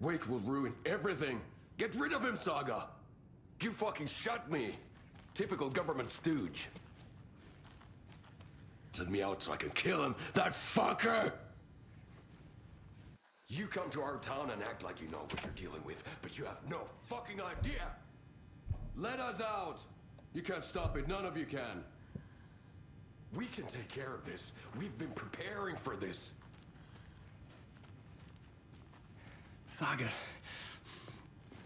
Wake will ruin everything. Get rid of him, Saga. You fucking shot me. Typical government stooge. Let me out so I can kill him, that fucker! You come to our town and act like you know what you're dealing with, but you have no fucking idea! Let us out! You can't stop it, none of you can. We can take care of this. We've been preparing for this. Saga,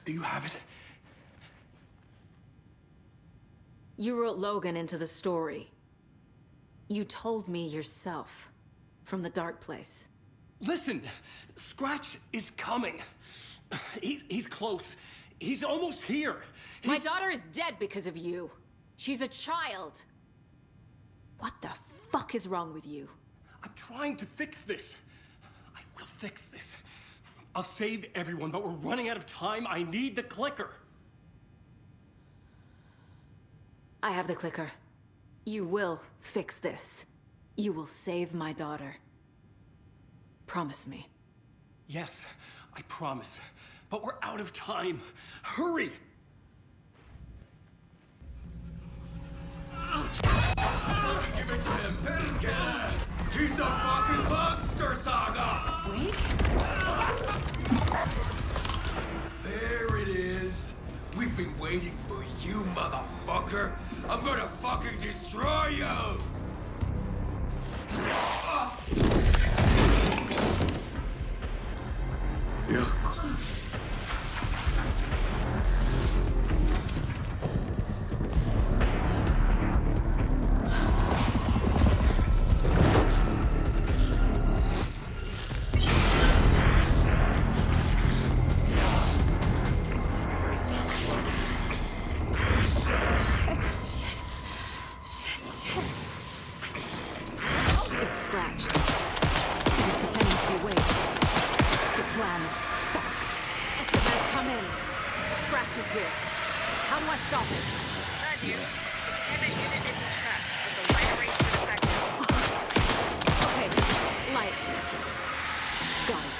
do you have it? You wrote Logan into the story. You told me yourself. From the dark place. Listen, Scratch is coming. He's close. He's almost here. My daughter is dead because of you. She's a child. What the fuck is wrong with you? I'm trying to fix this. I will fix this. I'll save everyone, but we're running out of time. I need the clicker. I have the clicker. You will fix this. You will save my daughter. Promise me. Yes, I promise. But we're out of time. Hurry! Give it to him! Kill him! He's a fucking monster, Saga! Wake? There it is. We've been waiting for you, motherfucker. I'm gonna fucking destroy you! Scratch. He's pretending to be awake. The plan is fucked. Esteban, come in. Scratch is here. How do I stop it? Roger. Extend the unit into Scratch with the light range effect. Okay, lights. Got it.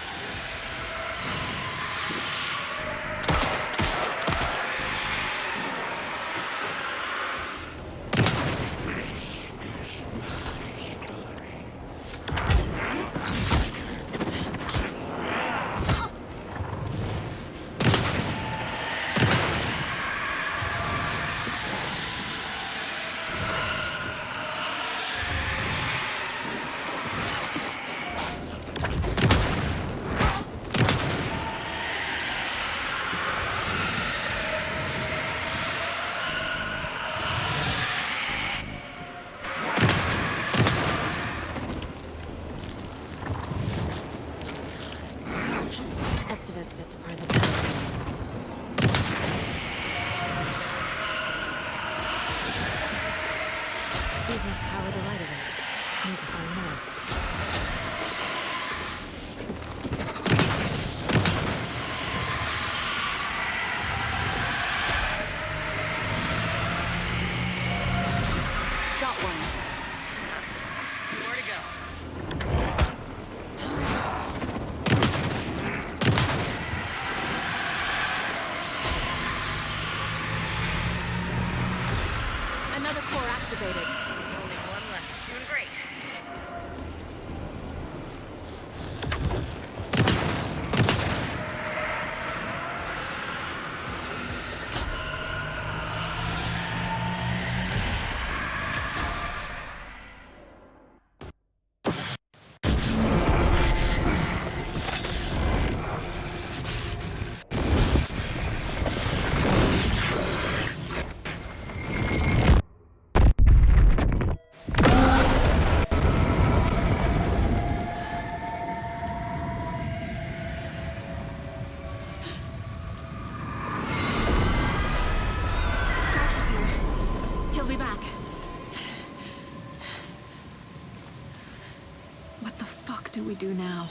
Do we do now?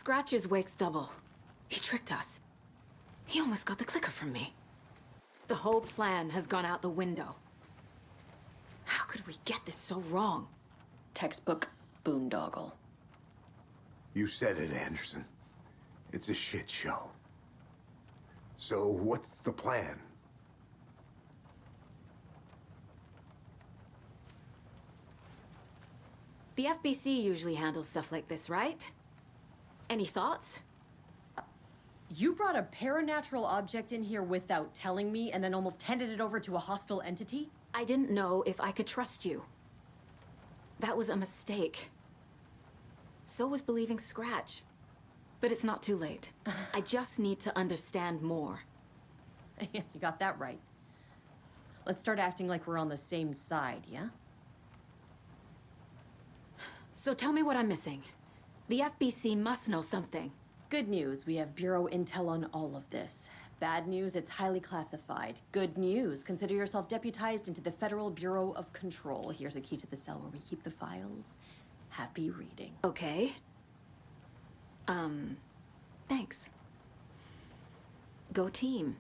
Scratch's wake's double. He tricked us. He almost got the clicker from me. The whole plan has gone out the window. How could we get this so wrong? Textbook boondoggle. You said it, Anderson. It's a shit show. So what's the plan? The FBC usually handles stuff like this, right? Any thoughts? You brought a paranatural object in here without telling me and then almost handed it over to a hostile entity? I didn't know if I could trust you. That was a mistake. So was believing Scratch. But it's not too late. I just need to understand more. You got that right. Let's start acting like we're on the same side, yeah? So tell me what I'm missing. The FBC must know something. Good news, we have Bureau intel on all of this. Bad news, it's highly classified. Good news, consider yourself deputized into the Federal Bureau of Control. Here's a key to the cell where we keep the files. Happy reading. Okay. Thanks. Go team.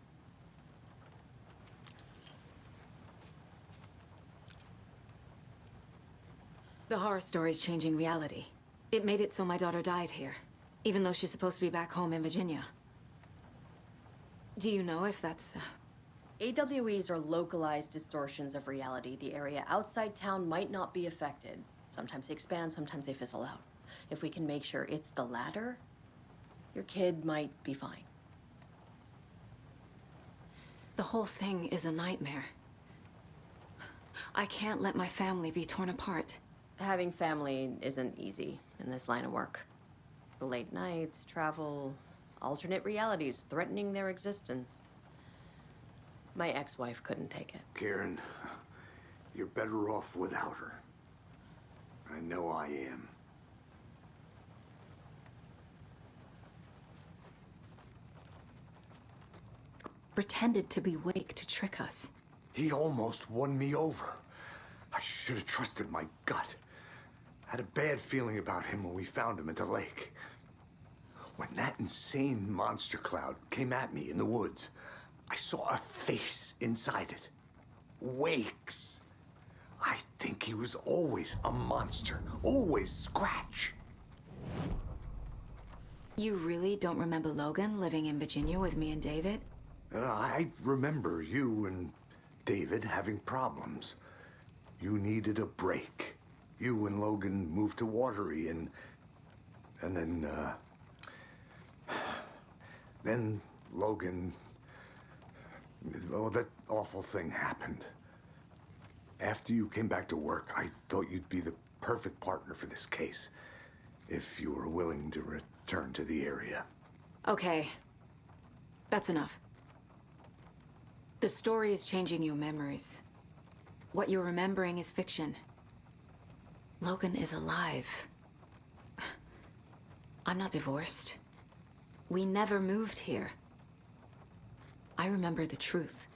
The horror story's changing reality. It made it so my daughter died here, even though she's supposed to be back home in Virginia. Do you know if that's... AWEs are localized distortions of reality. The area outside town might not be affected. Sometimes they expand, sometimes they fizzle out. If we can make sure it's the latter, your kid might be fine. The whole thing is a nightmare. I can't let my family be torn apart. Having family isn't easy in this line of work. The late nights, travel, alternate realities threatening their existence. My ex-wife couldn't take it. Karen, you're better off without her. I know I am. Pretended to be Wake to trick us. He almost won me over. I should have trusted my gut. I had a bad feeling about him when we found him at the lake. When that insane monster cloud came at me in the woods, I saw a face inside it. Wake's. I think he was always a monster. Always Scratch. You really don't remember Logan living in Virginia with me and David? I remember you and David having problems. You needed a break. You and Logan moved to Watery and then Logan, well, that awful thing happened. After you came back to work, I thought you'd be the perfect partner for this case, if you were willing to return to the area. Okay. That's enough. The story is changing your memories. What you're remembering is fiction. Logan is alive. I'm not divorced. We never moved here. I remember the truth.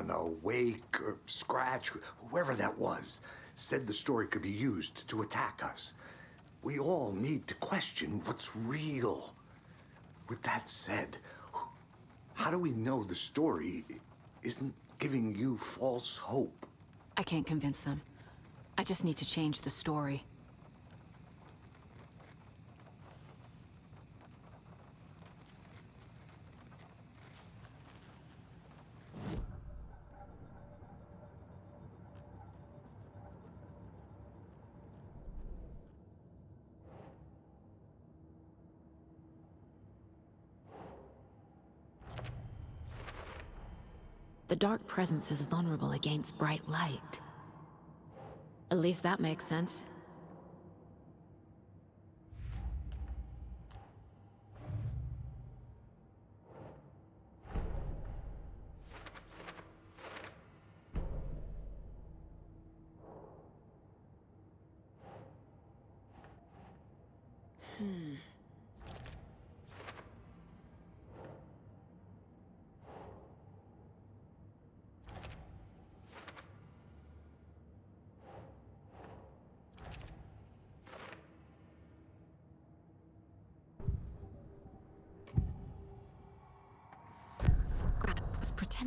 No. Wake or Scratch, whoever that was, said the story could be used to attack us. We all need to question what's real. With that said, how do we know the story isn't giving you false hope? I can't convince them. I just need to change the story. The dark presence is vulnerable against bright light. At least that makes sense.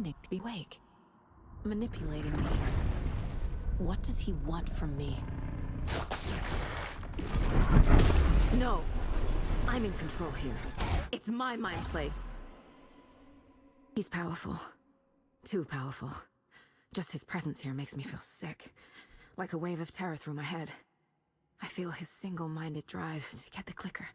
pretending to be Wake. Manipulating me. What does he want from me? No! I'm in control here. It's my mind place. He's powerful. Too powerful. Just his presence here makes me feel sick. Like a wave of terror through my head. I feel his single-minded drive to get the clicker.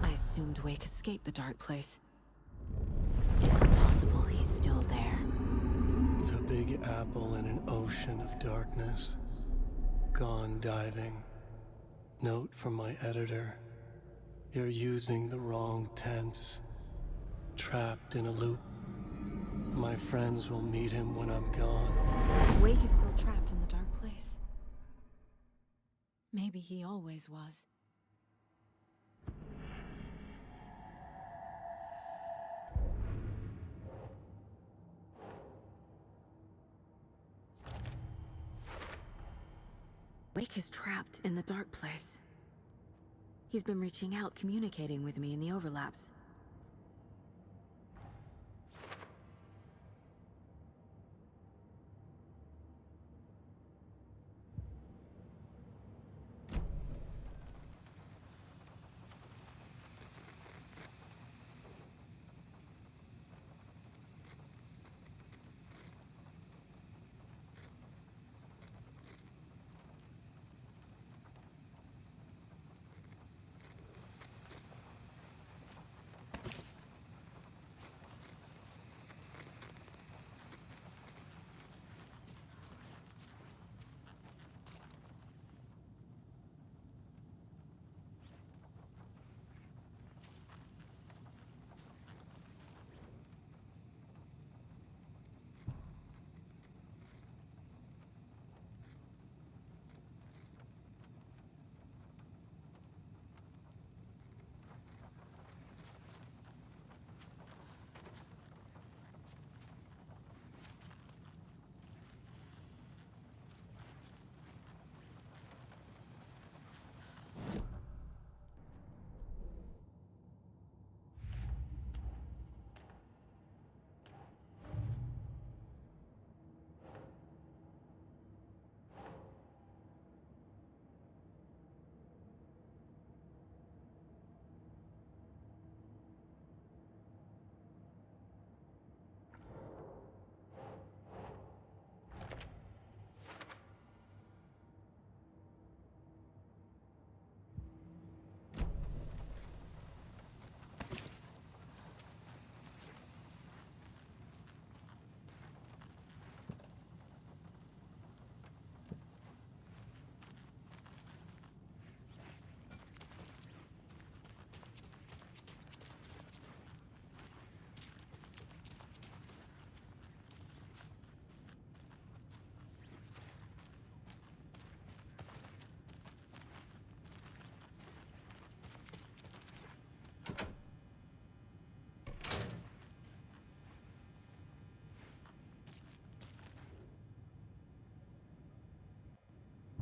I assumed Wake escaped the dark place. Is it possible he's still there? The Big Apple in an ocean of darkness. Gone diving. Note from my editor. You're using the wrong tense. Trapped in a loop. My friends will meet him when I'm gone. Wake is still trapped in the dark place. Maybe he always was. Wake is trapped in the dark place. He's been reaching out, communicating with me in the overlaps.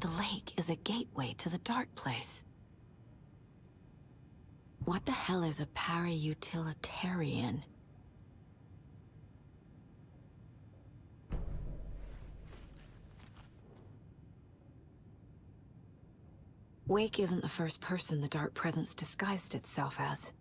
The lake is a gateway to the dark place. What the hell is a para-utilitarian? Wake isn't the first person the dark presence disguised itself as.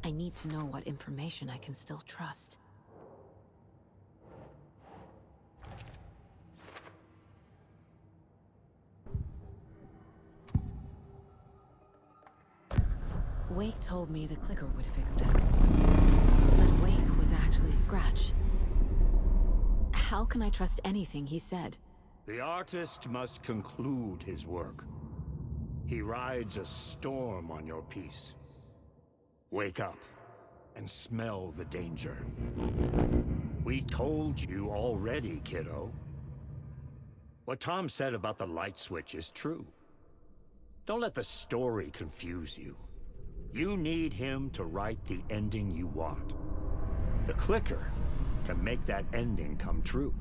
I need to know what information I can still trust. Wake told me the clicker would fix this. But Wake was actually Scratch. How can I trust anything he said? The artist must conclude his work. He rides a storm on your piece. Wake up and smell the danger. We told you already, kiddo. What Tom said about the light switch is true. Don't let the story confuse you. You need him to write the ending you want. The clicker can make that ending come true.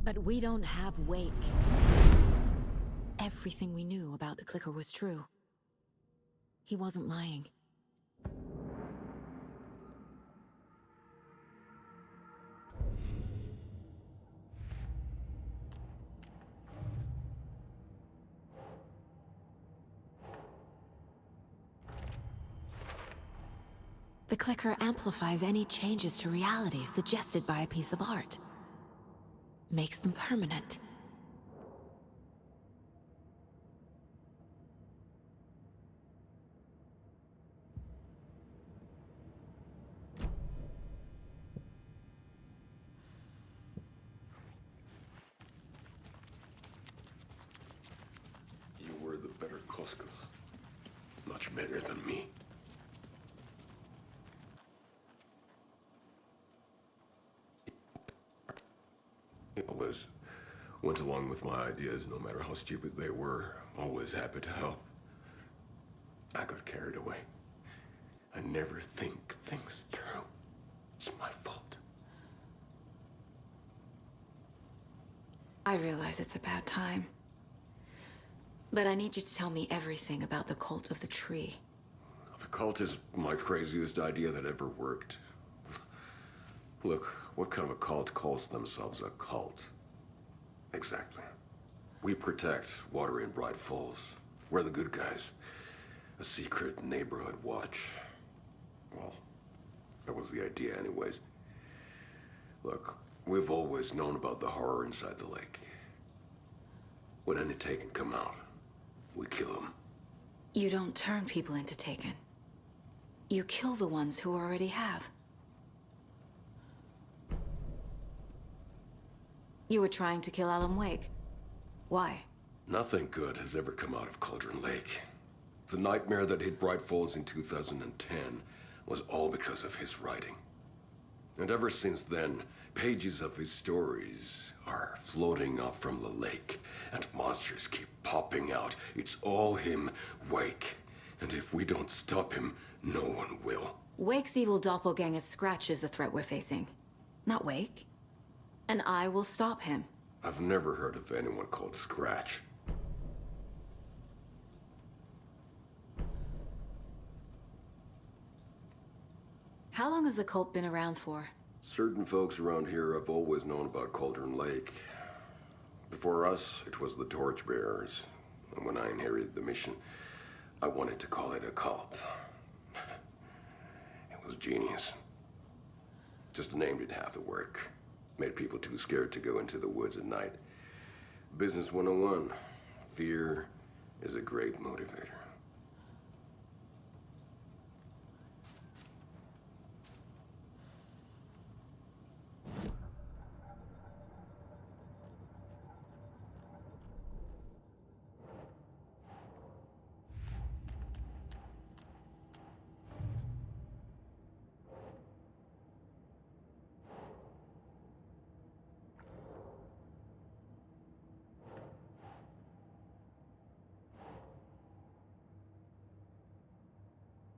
But we don't have Wake. Everything we knew about the clicker was true. He wasn't lying. The clicker amplifies any changes to reality suggested by a piece of art. Makes them permanent. You were the better Koska. Much better than me. Always went along with my ideas, no matter how stupid they were. Always happy to help. I got carried away. I never think things through. It's my fault. I realize it's a bad time. But I need you to tell me everything about the cult of the tree. The cult is my craziest idea that ever worked. Look, what kind of a cult calls themselves a cult? Exactly. We protect water in Bright Falls. We're the good guys. A secret neighborhood watch. Well, that was the idea anyways. Look, we've always known about the horror inside the lake. When any Taken come out, we kill them. You don't turn people into Taken. You kill the ones who already have. You were trying to kill Alan Wake. Why? Nothing good has ever come out of Cauldron Lake. The nightmare that hit Bright Falls in 2010 was all because of his writing. And ever since then, pages of his stories are floating up from the lake, and monsters keep popping out. It's all him, Wake. And if we don't stop him, no one will. Wake's evil doppelganger Scratch is the threat we're facing, not Wake. And I will stop him. I've never heard of anyone called Scratch. How long has the cult been around for? Certain folks around here have always known about Cauldron Lake. Before us, it was the Torchbearers. And when I inherited the mission, I wanted to call it a cult. It was genius. Just a name did half the work. Made people too scared to go into the woods at night. Business 101. Fear is a great motivator.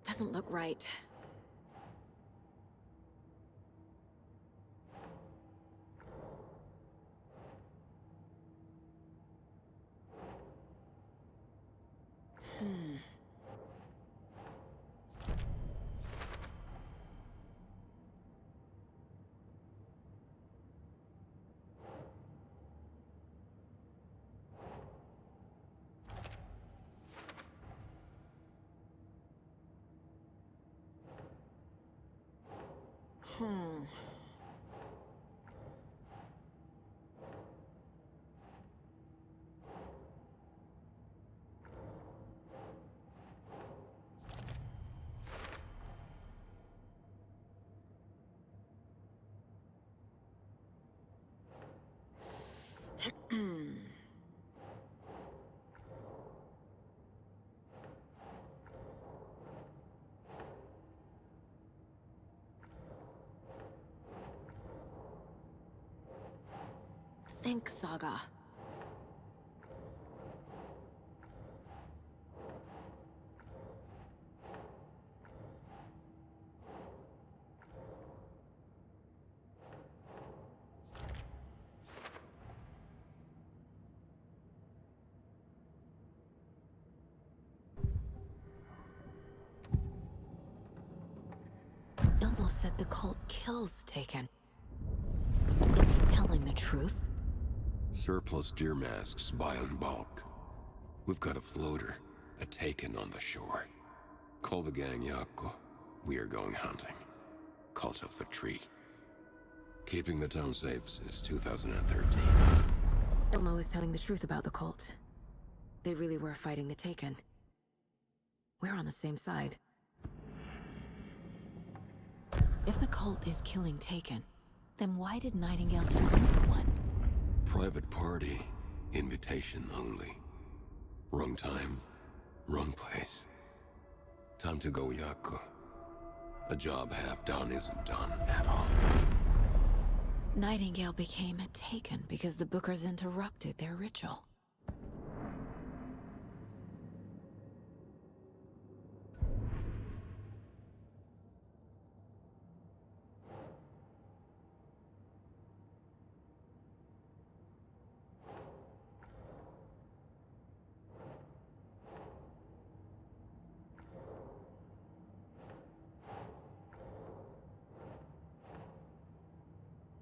Doesn't look right. think, Saga. Ilmo said the cult kills Taken. Is he telling the truth? Surplus deer masks buy in bulk. We've got a floater, a Taken on the shore. Call the gang Yako. We are going hunting. Cult of the Tree. Keeping the town safe since 2013. Ilmo is telling the truth about the cult. They really were fighting the Taken. We're on the same side. If the cult is killing Taken, then why did Nightingale turn into one? Private party. Invitation only. Wrong time, wrong place. Time to go, Yako. A job half done isn't done at all. Nightingale became a Taken because the Bookers interrupted their ritual.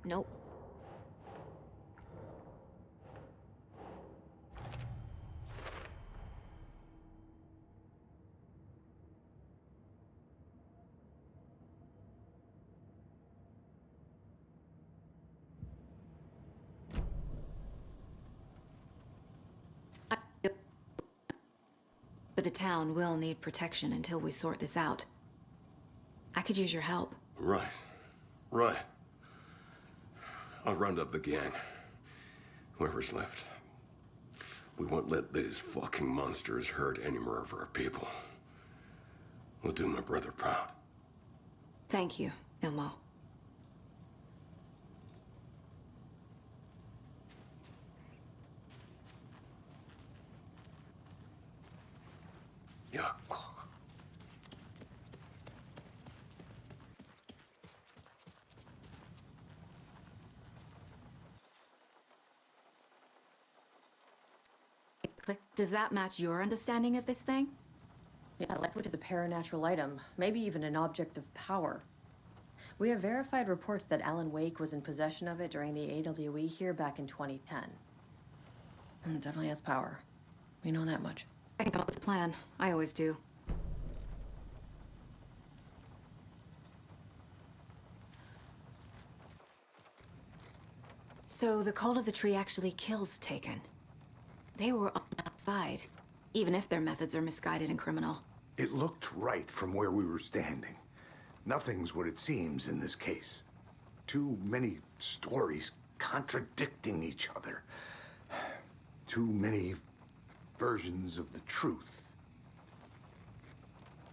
Nope. But the town will need protection until we sort this out. I could use your help. Right. Right. I'll round up the gang. Whoever's left. We won't let these fucking monsters hurt any more of our people. We'll do my brother proud. Thank you, Ilmo. Yako. Does that match your understanding of this thing? Yeah, Lightwitch is a paranatural item, maybe even an object of power. We have verified reports that Alan Wake was in possession of it during the AWE here back in 2010. It definitely has power. We know that much. I can come up with a plan. I always do. So the Cult of the Tree actually kills Taken. They were on the outside, even if their methods are misguided and criminal. It looked right from where we were standing. Nothing's what it seems in this case. Too many stories contradicting each other. Too many versions of the truth.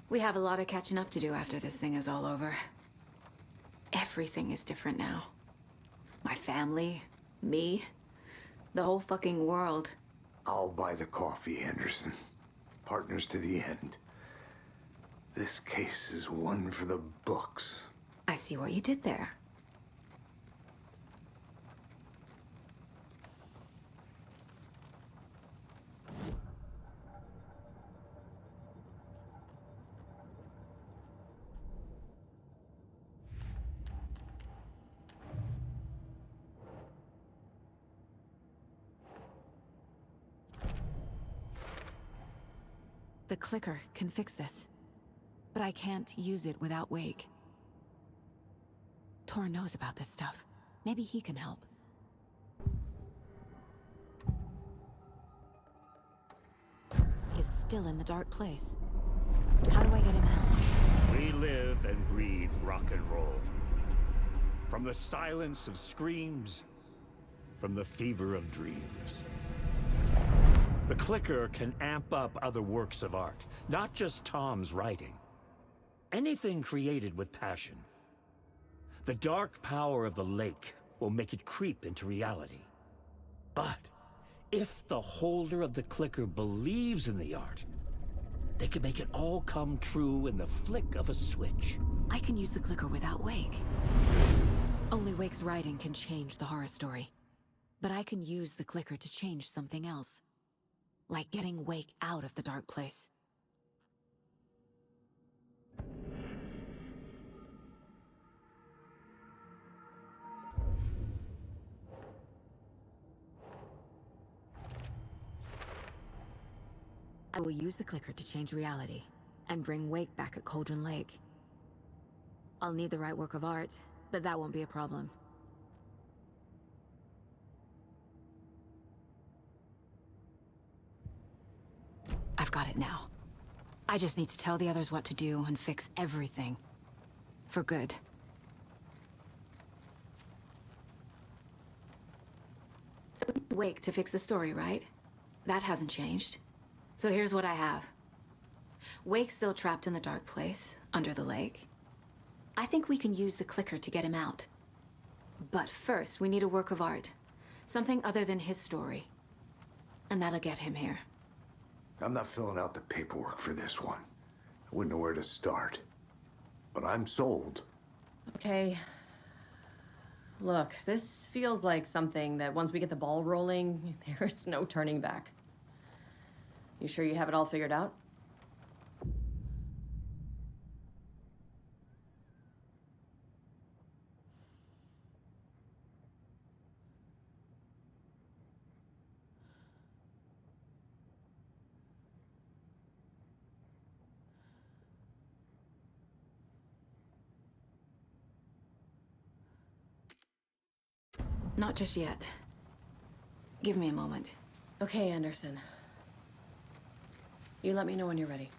We have a lot of catching up to do after this thing is all over. Everything is different now. My family, me, the whole fucking world. I'll buy the coffee, Anderson. Partners to the end. This case is one for the books. I see what you did there. The clicker can fix this, but I can't use it without Wake. Tor knows about this stuff. Maybe he can help. He's still in the dark place. How do I get him out? We live and breathe rock and roll. From the silence of screams, from the fever of dreams. The clicker can amp up other works of art, not just Tom's writing. Anything created with passion. The dark power of the lake will make it creep into reality. But if the holder of the clicker believes in the art, they can make it all come true in the flick of a switch. I can use the clicker without Wake. Only Wake's writing can change the horror story. But I can use the clicker to change something else. Like getting Wake out of the dark place. I will use the clicker to change reality and bring Wake back at Cauldron Lake. I'll need the right work of art, but that won't be a problem. I've got it now. I just need to tell the others what to do and fix everything. For good. So Wake to fix the story, right? That hasn't changed. So here's what I have. Wake's still trapped in the dark place, under the lake. I think we can use the clicker to get him out. But first, we need a work of art. Something other than his story. And that'll get him here. I'm not filling out the paperwork for this one. I wouldn't know where to start. But I'm sold. Okay. Look, this feels like something that once we get the ball rolling, there's no turning back. You sure you have it all figured out? Not just yet. Give me a moment. Okay, Anderson. You let me know when you're ready.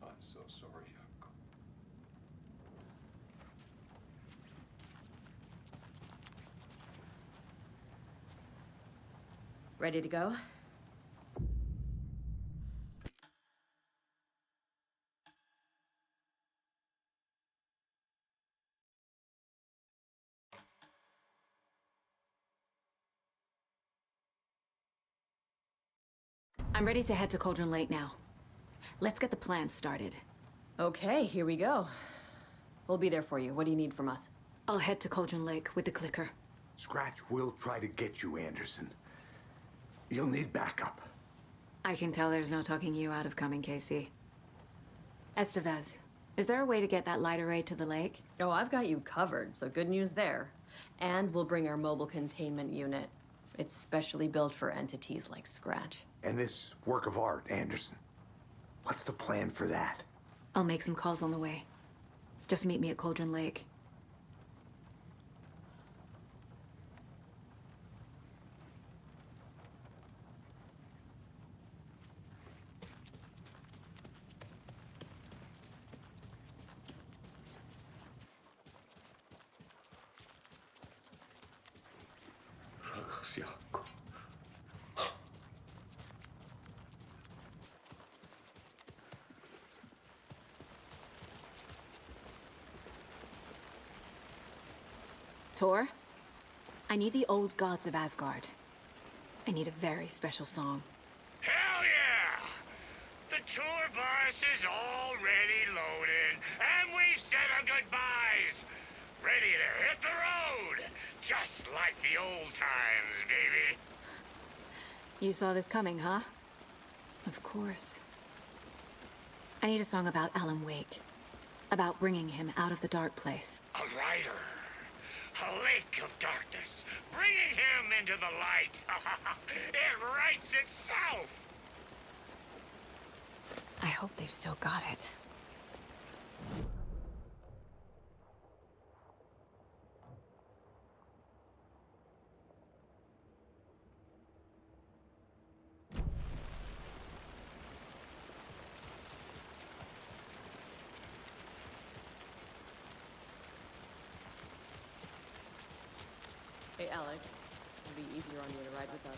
I'm so sorry, Uncle. Ready to go? I'm ready to head to Cauldron Lake now. Let's get the plan started. Okay, here we go. We'll be there for you. What do you need from us? I'll head to Cauldron Lake with the clicker. Scratch will try to get you, Anderson. You'll need backup. I can tell there's no talking you out of coming, Casey. Estevez, is there a way to get that light array to the lake? Oh, I've got you covered, so good news there. And we'll bring our mobile containment unit. It's specially built for entities like Scratch. And this work of art, Anderson. What's the plan for that? I'll make some calls on the way. Just meet me at Cauldron Lake. Tor, I need the old gods of Asgard. I need a very special song. Hell yeah! The tour bus is already loaded, and we've said our goodbyes. Ready to hit the road, just like the old times, baby. You saw this coming, huh? Of course. I need a song about Alan Wake. About bringing him out of the dark place. A rider. A lake of darkness. Bringing him into the light. It writes itself. I hope they've still got it. Hey, Alec. It'll be easier on you to ride with us.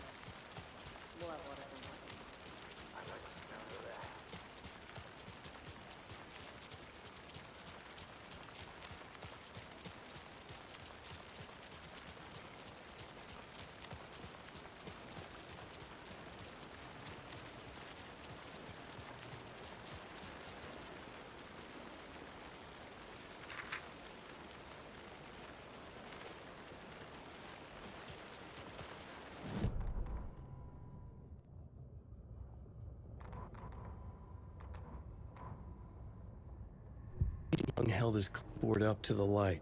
We'll have whatever. I like the sound of that. Young held his clipboard up to the light.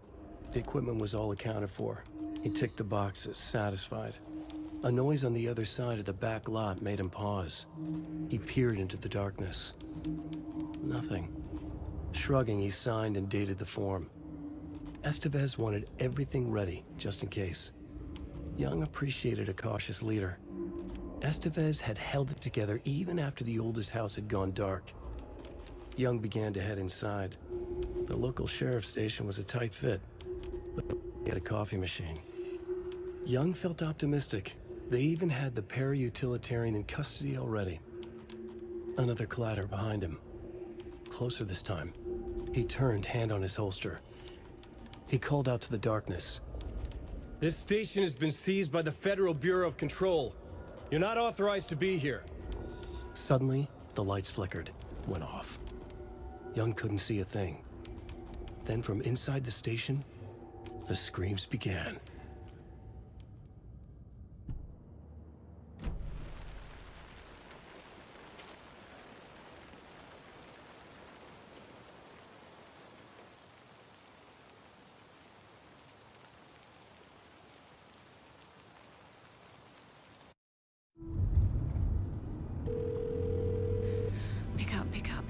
The equipment was all accounted for. He ticked the boxes, satisfied. A noise on the other side of the back lot made him pause. He peered into the darkness. Nothing. Shrugging, he signed and dated the form. Estevez wanted everything ready, just in case. Young appreciated a cautious leader. Estevez had held it together even after the oldest house had gone dark. Young began to head inside. The local sheriff's station was a tight fit, but he had a coffee machine. Young felt optimistic. They even had the para-utilitarian in custody already. Another clatter behind him. Closer this time. He turned, hand on his holster. He called out to the darkness. This station has been seized by the Federal Bureau of Control. You're not authorized to be here. Suddenly, the lights flickered, went off. Young couldn't see a thing. Then from inside the station, the screams began. Pick up.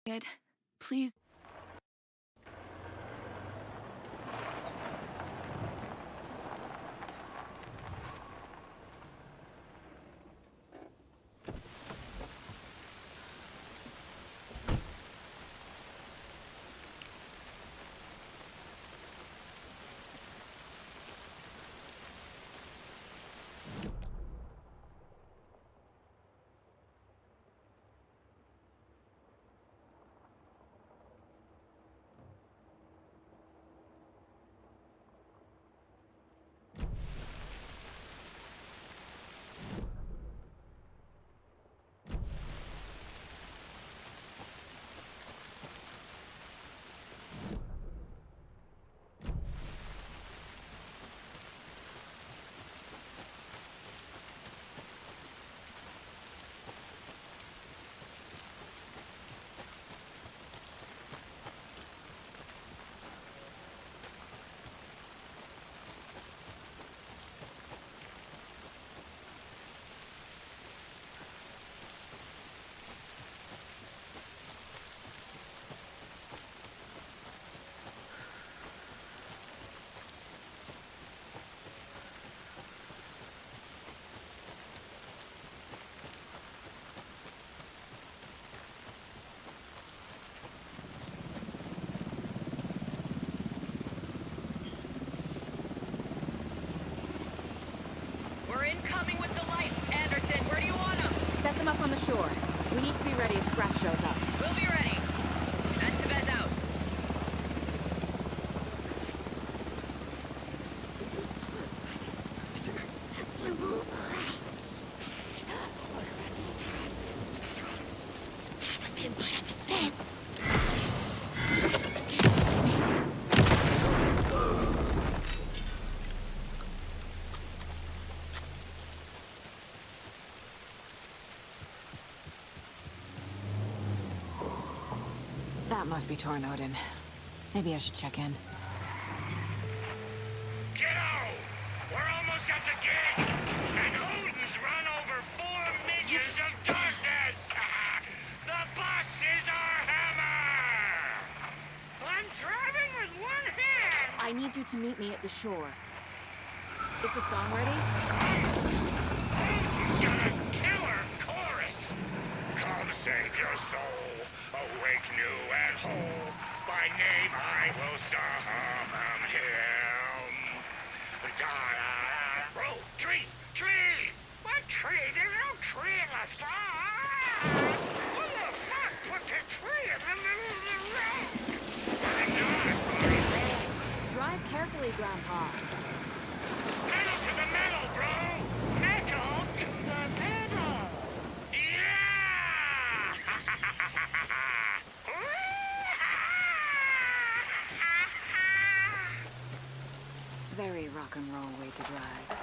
David. Please. shore. We need to be ready if Scratch shows up. We'll be ready. Estevez out. That must be Tornodin. Maybe I should check in. Kiddo! We're almost at the gate! And Odin's run over 4 minions of darkness! The boss is our hammer! I'm driving with one hand! I need you to meet me at the shore. Is the song ready? Odin's got a killer chorus! Come save your soul, awake new and whole. By name I will summon him. Da-da-da. Oh, tree! Tree! What tree? There's no tree in the song! Who the fuck put a tree in the middle of the road? I'm not gonna roll. Drive carefully, Grandpa. Pedal to the metal, bro! Metal to the metal! Yeah! Very rock and roll way to drive.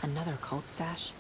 Another cult stash?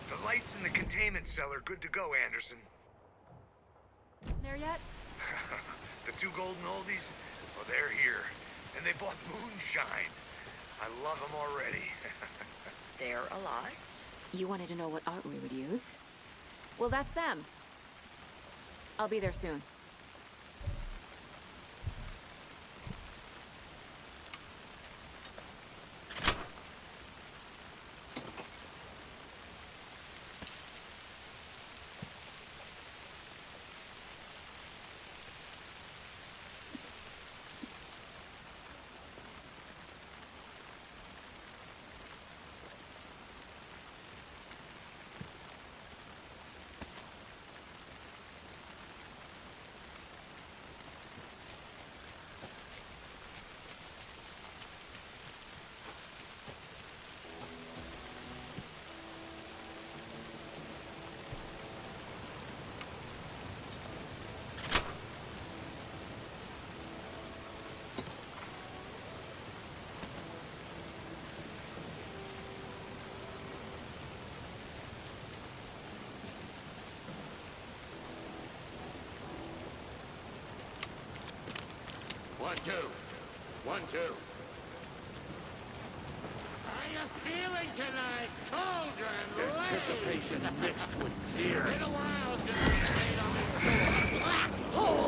The lights in the containment cell are good to go, Anderson. There yet? The 2 golden oldies, well, they're here. And they bought moonshine. I love them already. They're a lot. You wanted to know what art we would use? Well, that's them. I'll be there soon. 1, 2. 1, 2. How you feeling tonight, Cauldron? Anticipation mixed with fear. Been a while since we stayed on this tour.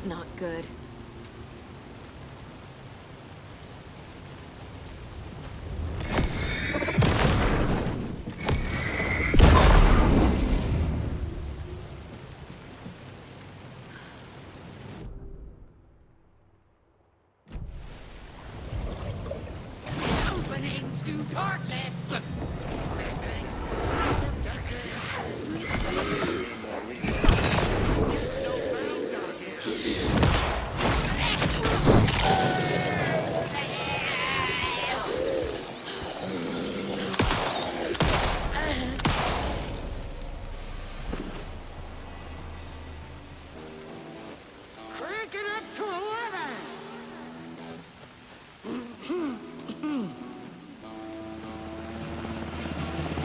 Not good. Opening to darkness. Crank it up to 11.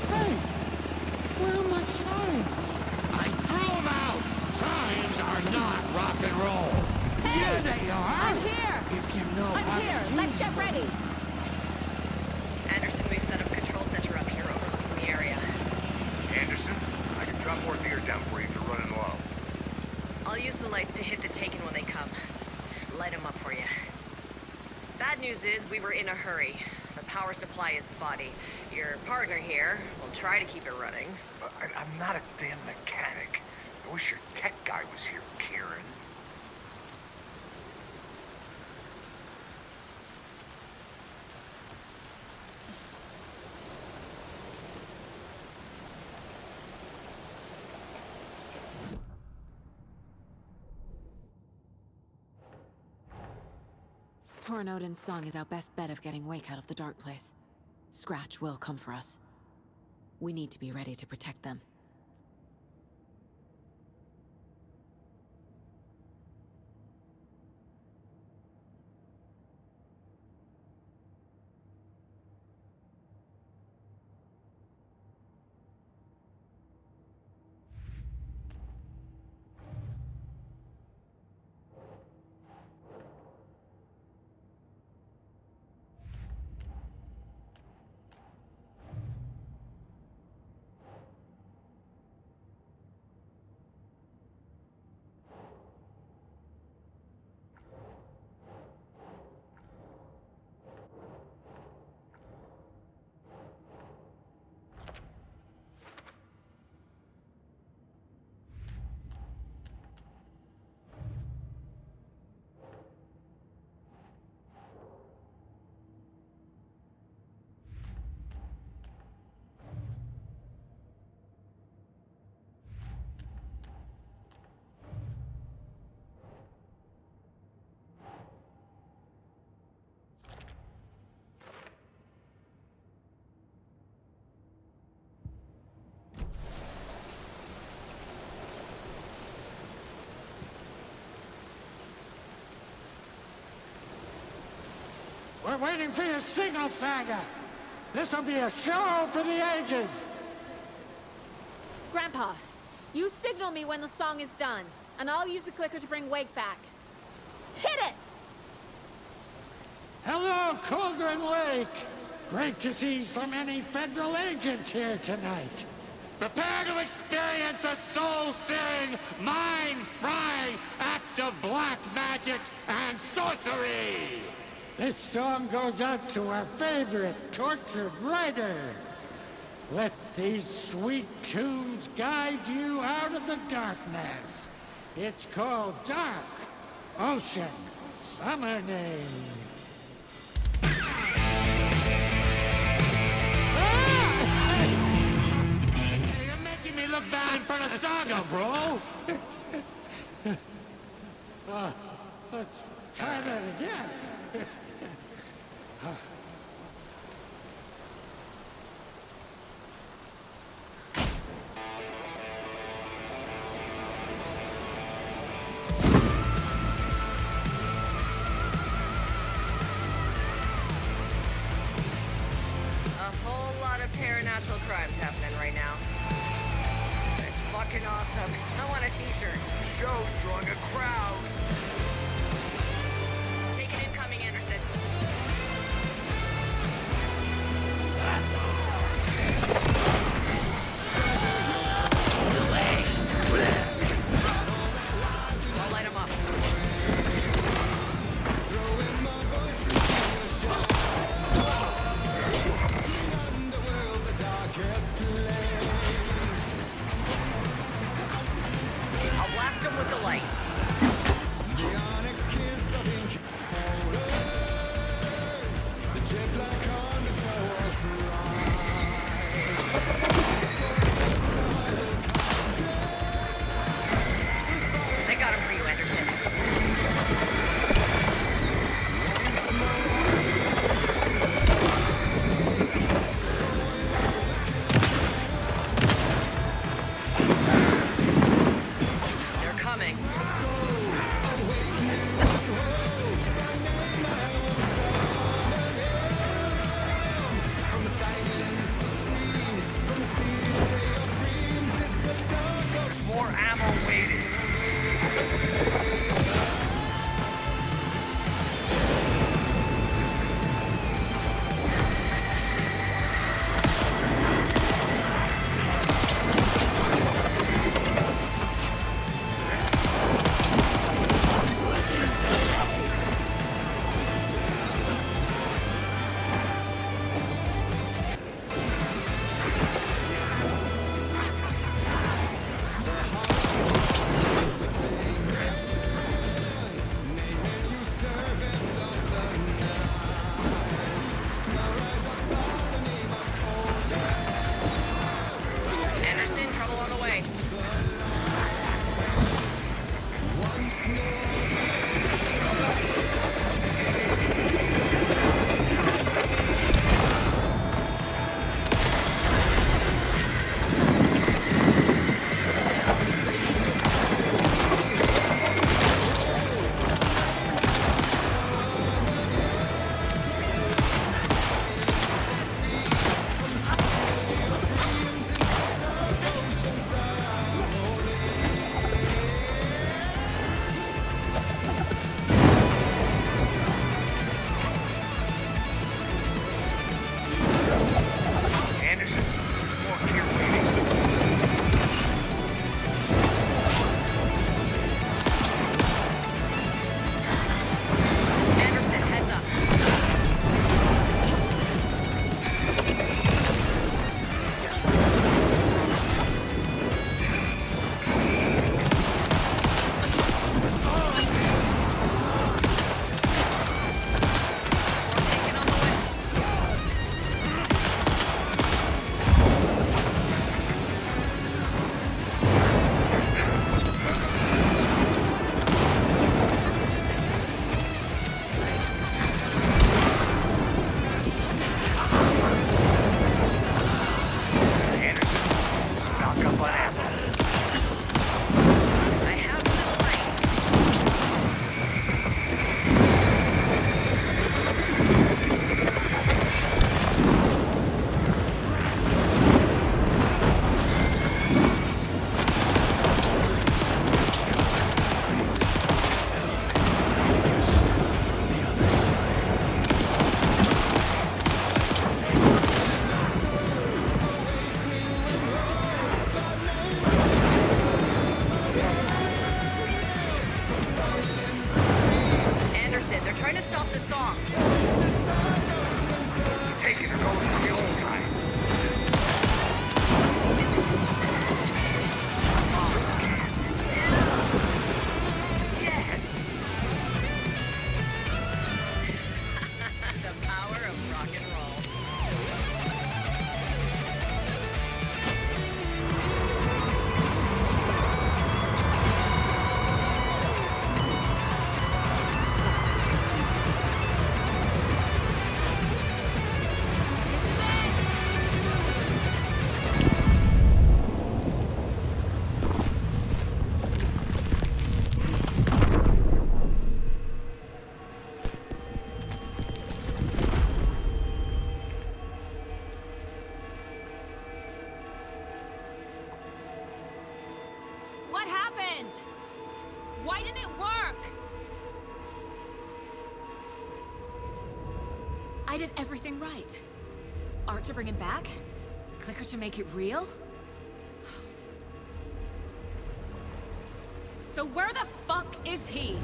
Hey, where are my chimes? I threw them out. Chimes are not rock and roll. Hey, Yeah, they are. I'm here. If you know how I'm to here. use Let's get them. ready. Anderson, we've set up a control center up here overlooking the area. Anderson, I can drop more gear down for you if you're running low. I'll use the lights to hit the Taken when they come. Light them up for you. Bad news is we were in a hurry. The power supply is spotty. Your partner here will try to keep it running. I'm not a damn mechanic. I wish your tech guy was here, Kieran. Torrin Odin's song is our best bet of getting Wake out of the dark place. Scratch will come for us. We need to be ready to protect them. We're waiting for your signal, Saga. This'll be a show for the ages. Grandpa, you signal me when the song is done, and I'll use the clicker to bring Wake back. Hit it! Hello, Cauldron Lake. Great to see so many federal agents here tonight. Prepare to experience a soul-searing, mind-frying act of black magic and sorcery. This song goes out to our favorite tortured writer. Let these sweet tunes guide you out of the darkness. It's called Dark Ocean Summoning. You're making me look bad in front of Saga, bro. Let's try that again. international crimes happening right now. It's fucking awesome. I want a t-shirt. The show's drawing a crowd. Take it incoming, Anderson. I'll light him up. I'll blast him with the light. I got him for you, Anderson. They're coming. There's more ammo waiting. Anderson, trouble on the way. Anderson, more here waiting. Anderson, heads up. We're taking on the way. happened? Why didn't it work? I did everything right. Art to bring him back? Clicker to make it real? So where the fuck is he?